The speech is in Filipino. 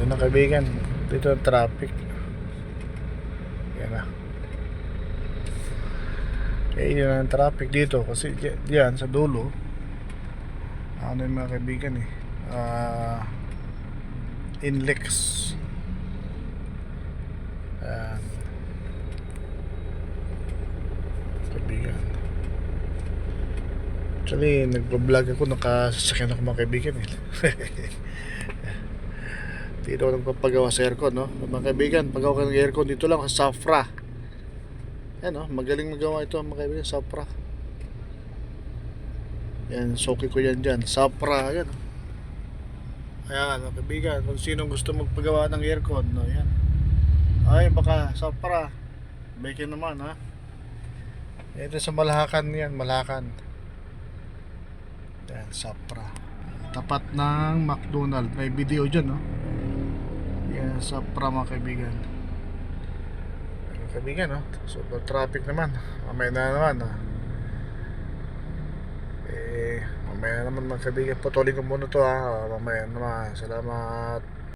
Yan mga kaibigan, dito ang traffic. Yan na. Yan ang traffic dito kasi diyan sa dulo. Ano yung mga kaibigan Inlex. Yan. Kaibigan. Actually, nagbablog ako, nakasasakyan ako mga kaibigan Dito ako nagpapagawa sa aircon, no? Mga kaibigan, pagawa ka ng aircon dito lang sa Safra. Yan, no? Magaling magawa ito mga kaibigan, Safra. Yan, soki ko yan dyan, Safra, yan. Ayan, mga kaibigan, kung sino gusto magpagawa ng aircon, no? Yan. Ay, baka Safra. Bacon naman, ha? Ito sa Malacan yan, Malacan. Yan, Safra. Tapat ng McDonald's. May video dyan, no? Yan, Safra mga kaibigan. Mga kaibigan, no? So, traffic naman. Mamaya na naman, no? Mamaya naman mga kaibigan. Putulin ko muna to, ha? Mamaya naman. Salamat.